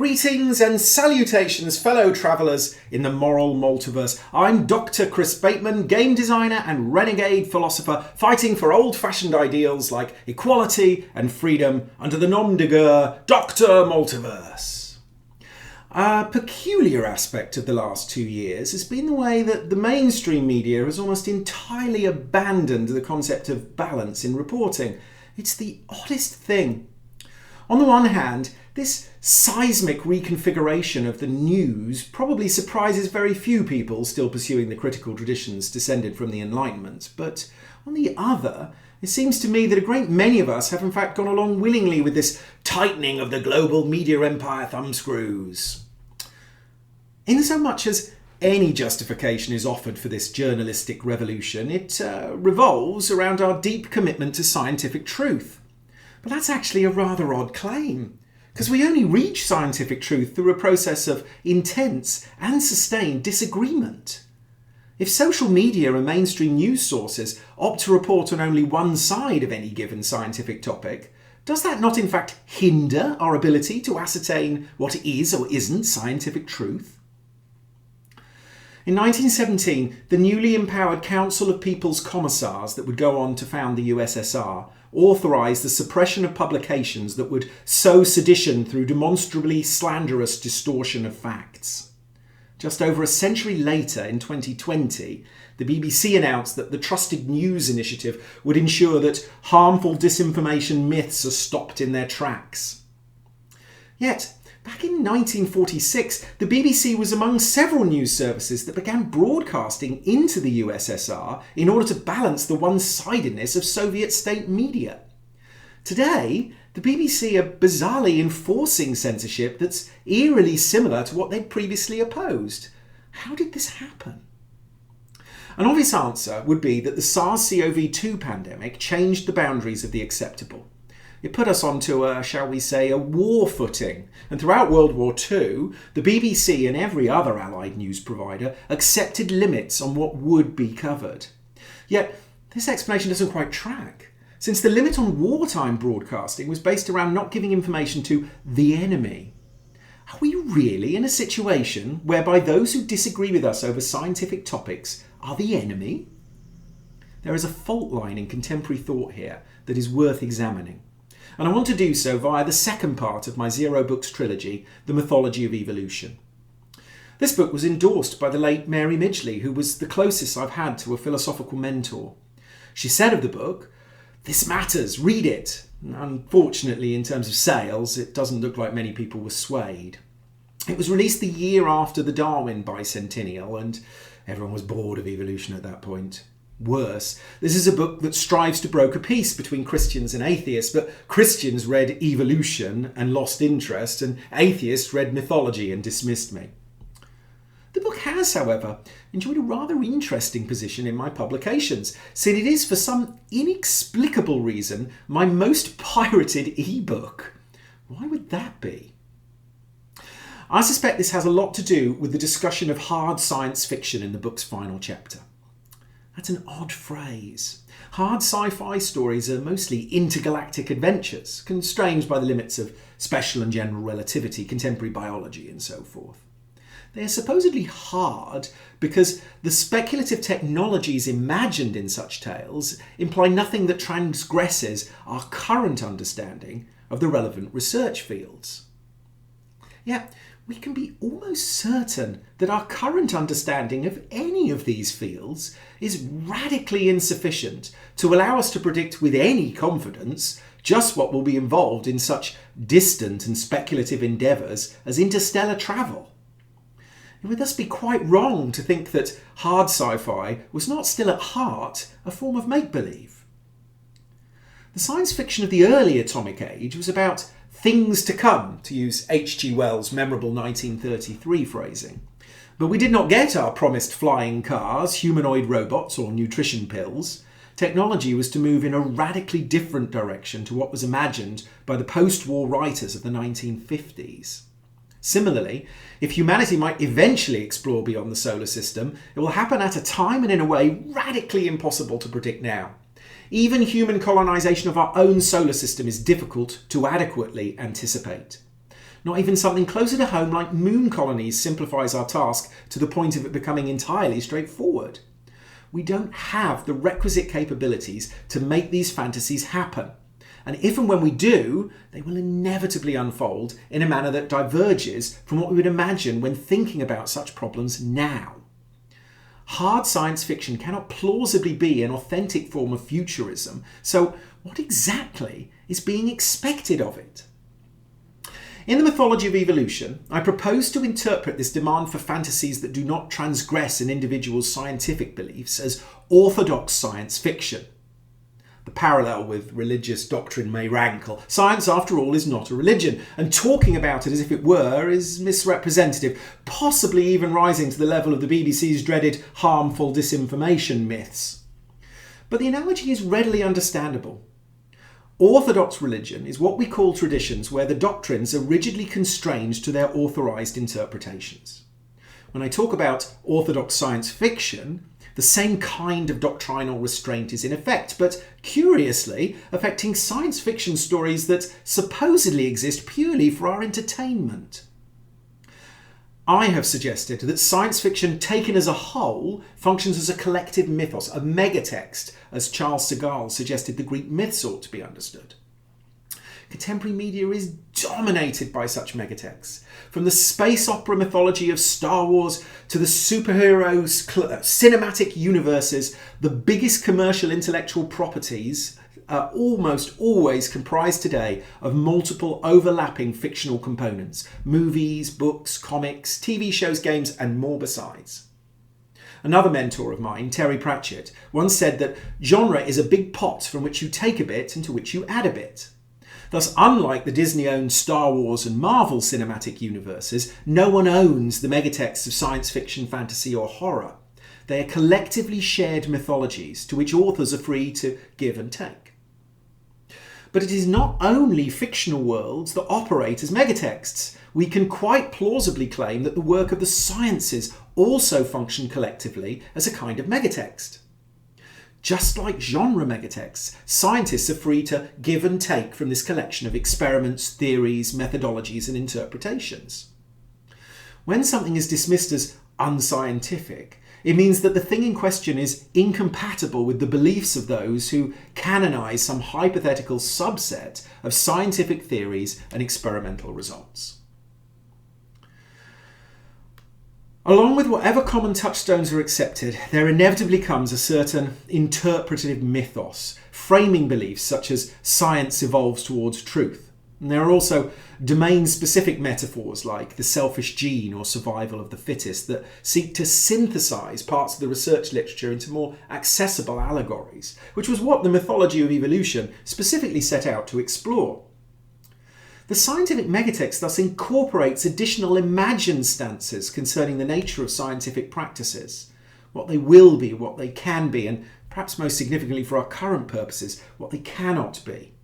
Greetings and salutations, fellow travellers in the moral multiverse. I'm Dr. Chris Bateman, game designer and renegade philosopher, fighting for old-fashioned ideals like equality and freedom under the nom de guerre Dr. Multiverse. A peculiar aspect of the last 2 years has been the way that the mainstream media has almost entirely abandoned the concept of balance in reporting. It's the oddest thing. On the one hand, this seismic reconfiguration of the news probably surprises very few people still pursuing the critical traditions descended from the Enlightenment. But on the other, it seems to me that a great many of us have in fact gone along willingly with this tightening of the global media empire thumbscrews. Insomuch as any justification is offered for this journalistic revolution, it revolves around our deep commitment to scientific truth. But that's actually a rather odd claim, because we only reach scientific truth through a process of intense and sustained disagreement. If social media and mainstream news sources opt to report on only one side of any given scientific topic, does that not in fact hinder our ability to ascertain what is or isn't scientific truth? In 1917, the newly empowered Council of People's Commissars that would go on to found the USSR authorised the suppression of publications that would sow sedition through demonstrably slanderous distortion of facts. Just over a century later, in 2020, the BBC announced that the Trusted News Initiative would ensure that harmful disinformation myths are stopped in their tracks. Yet, back in 1946, the BBC was among several news services that began broadcasting into the USSR in order to balance the one-sidedness of Soviet state media. Today, the BBC are bizarrely enforcing censorship that's eerily similar to what they'd previously opposed. How did this happen? An obvious answer would be that the SARS-CoV-2 pandemic changed the boundaries of the acceptable. It put us onto a war footing. And throughout World War II, the BBC and every other allied news provider accepted limits on what would be covered. Yet, this explanation doesn't quite track, since the limit on wartime broadcasting was based around not giving information to the enemy. Are we really in a situation whereby those who disagree with us over scientific topics are the enemy? There is a fault line in contemporary thought here that is worth examining. And I want to do so via the second part of my Zero Books trilogy, The Mythology of Evolution. This book was endorsed by the late Mary Midgley, who was the closest I've had to a philosophical mentor. She said of the book, "This matters, read it." Unfortunately, in terms of sales, it doesn't look like many people were swayed. It was released the year after the Darwin bicentennial, and everyone was bored of evolution at that point. Worse, this is a book that strives to broker peace between Christians and atheists, but Christians read evolution and lost interest, and atheists read mythology and dismissed me. The book has, however, enjoyed a rather interesting position in my publications, since it is, for some inexplicable reason, my most pirated ebook. Why would that be? I suspect this has a lot to do with the discussion of hard science fiction in the book's final chapter. That's an odd phrase. Hard sci-fi stories are mostly intergalactic adventures, constrained by the limits of special and general relativity, contemporary biology, and so forth. They are supposedly hard because the speculative technologies imagined in such tales imply nothing that transgresses our current understanding of the relevant research fields. Yet, we can be almost certain that our current understanding of any of these fields is radically insufficient to allow us to predict with any confidence just what will be involved in such distant and speculative endeavours as interstellar travel. It would thus be quite wrong to think that hard sci-fi was not still at heart a form of make-believe. The science fiction of the early atomic age was about things to come, to use H.G. Wells' memorable 1933 phrasing. But we did not get our promised flying cars, humanoid robots, or nutrition pills. Technology was to move in a radically different direction to what was imagined by the post-war writers of the 1950s. Similarly, if humanity might eventually explore beyond the solar system, it will happen at a time and in a way radically impossible to predict now. Even human colonisation of our own solar system is difficult to adequately anticipate. Not even something closer to home like moon colonies simplifies our task to the point of it becoming entirely straightforward. We don't have the requisite capabilities to make these fantasies happen. And if and when we do, they will inevitably unfold in a manner that diverges from what we would imagine when thinking about such problems now. Hard science fiction cannot plausibly be an authentic form of futurism, so what exactly is being expected of it? In the Mythology of Evolution, I propose to interpret this demand for fantasies that do not transgress an individual's scientific beliefs as orthodox science fiction. The parallel with religious doctrine may rankle. Science, after all, is not a religion, and talking about it as if it were is misrepresentative, possibly even rising to the level of the BBC's dreaded harmful disinformation myths. But the analogy is readily understandable. Orthodox religion is what we call traditions where the doctrines are rigidly constrained to their authorised interpretations. When I talk about orthodox science fiction, the same kind of doctrinal restraint is in effect, but curiously affecting science fiction stories that supposedly exist purely for our entertainment. I have suggested that science fiction taken as a whole functions as a collective mythos, a megatext, as Charles Segal suggested the Greek myths ought to be understood. Contemporary media is dominated by such megatexts. From the space opera mythology of Star Wars to the superheroes' cinematic universes, the biggest commercial intellectual properties are almost always comprised today of multiple overlapping fictional components: movies, books, comics, TV shows, games, and more besides. Another mentor of mine, Terry Pratchett, once said that genre is a big pot from which you take a bit and to which you add a bit. Thus, unlike the Disney-owned Star Wars and Marvel cinematic universes, no one owns the megatexts of science fiction, fantasy, or horror. They are collectively shared mythologies to which authors are free to give and take. But it is not only fictional worlds that operate as megatexts. We can quite plausibly claim that the work of the sciences also function collectively as a kind of megatext. Just like genre megatexts, scientists are free to give and take from this collection of experiments, theories, methodologies, and interpretations. When something is dismissed as unscientific, it means that the thing in question is incompatible with the beliefs of those who canonize some hypothetical subset of scientific theories and experimental results. Along with whatever common touchstones are accepted, there inevitably comes a certain interpretative mythos, framing beliefs such as science evolves towards truth. And there are also domain-specific metaphors like the selfish gene or survival of the fittest that seek to synthesize parts of the research literature into more accessible allegories, which was what the Mythology of Evolution specifically set out to explore. The scientific megatext thus incorporates additional imagined stances concerning the nature of scientific practices, what they will be, what they can be, and perhaps most significantly for our current purposes, what they cannot be.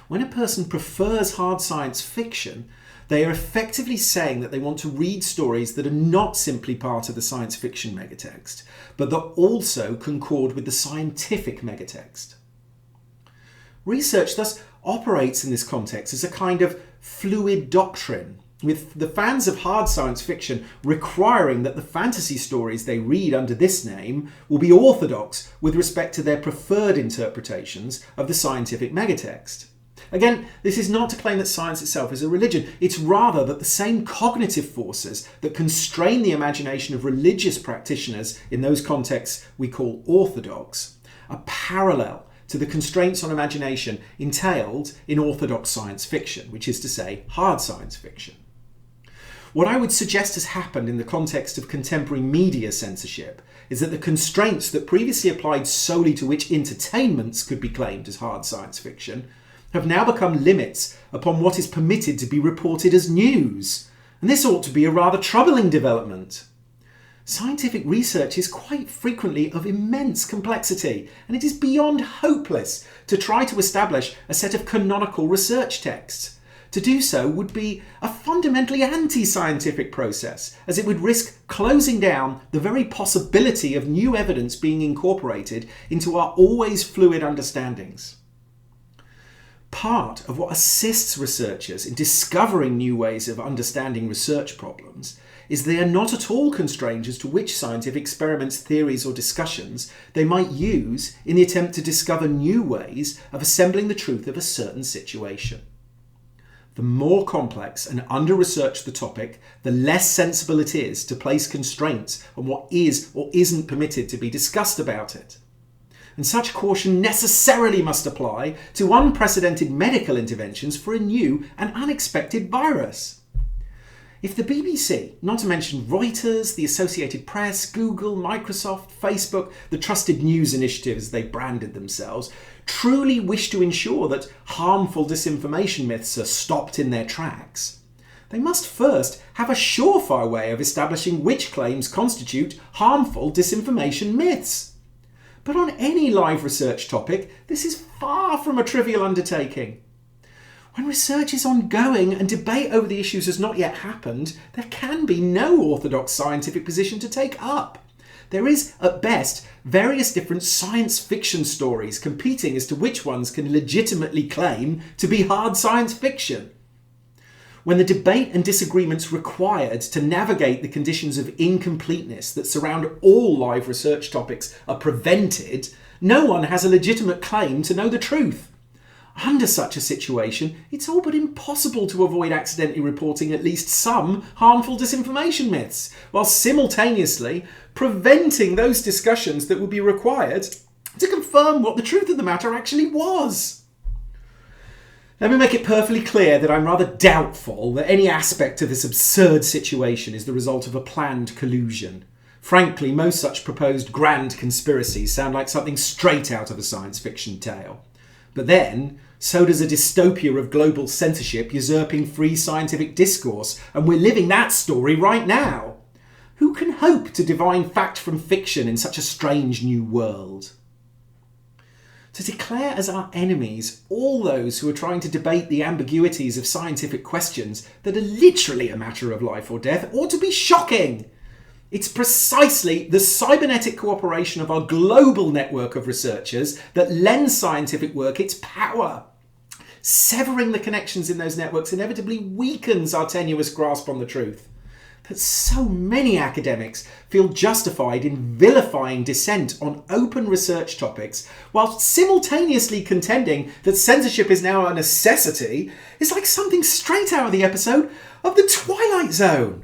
When a person prefers hard science fiction, they are effectively saying that they want to read stories that are not simply part of the science fiction megatext, but that also concord with the scientific megatext. Research thus operates in this context as a kind of fluid doctrine, with the fans of hard science fiction requiring that the fantasy stories they read under this name will be orthodox with respect to their preferred interpretations of the scientific megatext. Again, this is not to claim that science itself is a religion. It's rather that the same cognitive forces that constrain the imagination of religious practitioners in those contexts we call orthodox are parallel to the constraints on imagination entailed in orthodox science fiction, which is to say, hard science fiction. What I would suggest has happened in the context of contemporary media censorship is that the constraints that previously applied solely to which entertainments could be claimed as hard science fiction have now become limits upon what is permitted to be reported as news. And this ought to be a rather troubling development. Scientific research is quite frequently of immense complexity, and it is beyond hopeless to try to establish a set of canonical research texts. To do so would be a fundamentally anti-scientific process, as it would risk closing down the very possibility of new evidence being incorporated into our always fluid understandings. Part of what assists researchers in discovering new ways of understanding research problems is they are not at all constrained as to which scientific experiments, theories or discussions they might use in the attempt to discover new ways of assembling the truth of a certain situation. The more complex and under-researched the topic, the less sensible it is to place constraints on what is or isn't permitted to be discussed about it. And such caution necessarily must apply to unprecedented medical interventions for a new and unexpected virus. If the BBC, not to mention Reuters, the Associated Press, Google, Microsoft, Facebook, the trusted news initiatives they branded themselves, truly wish to ensure that harmful disinformation myths are stopped in their tracks, they must first have a surefire way of establishing which claims constitute harmful disinformation myths. But on any live research topic, this is far from a trivial undertaking. When research is ongoing and debate over the issues has not yet happened, there can be no orthodox scientific position to take up. There is, at best, various different science fiction stories competing as to which ones can legitimately claim to be hard science fiction. When the debate and disagreements required to navigate the conditions of incompleteness that surround all live research topics are prevented, no one has a legitimate claim to know the truth. Under such a situation, it's all but impossible to avoid accidentally reporting at least some harmful disinformation myths, while simultaneously preventing those discussions that would be required to confirm what the truth of the matter actually was. Let me make it perfectly clear that I'm rather doubtful that any aspect of this absurd situation is the result of a planned collusion. Frankly, most such proposed grand conspiracies sound like something straight out of a science fiction tale. But then, so does a dystopia of global censorship usurping free scientific discourse, and we're living that story right now. Who can hope to divine fact from fiction in such a strange new world? To declare as our enemies all those who are trying to debate the ambiguities of scientific questions that are literally a matter of life or death ought to be shocking. It's precisely the cybernetic cooperation of our global network of researchers that lends scientific work its power. Severing the connections in those networks inevitably weakens our tenuous grasp on the truth. But so many academics feel justified in vilifying dissent on open research topics while simultaneously contending that censorship is now a necessity is like something straight out of the episode of The Twilight Zone.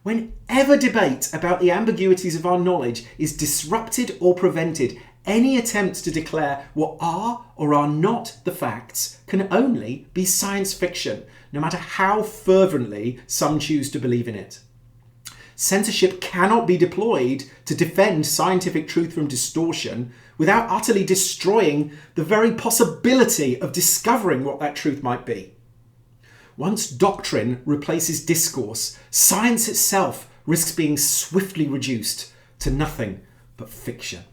Whenever debate about the ambiguities of our knowledge is disrupted or prevented, any attempts to declare what are or are not the facts can only be science fiction, no matter how fervently some choose to believe in it. Censorship cannot be deployed to defend scientific truth from distortion without utterly destroying the very possibility of discovering what that truth might be. Once doctrine replaces discourse, science itself risks being swiftly reduced to nothing but fiction.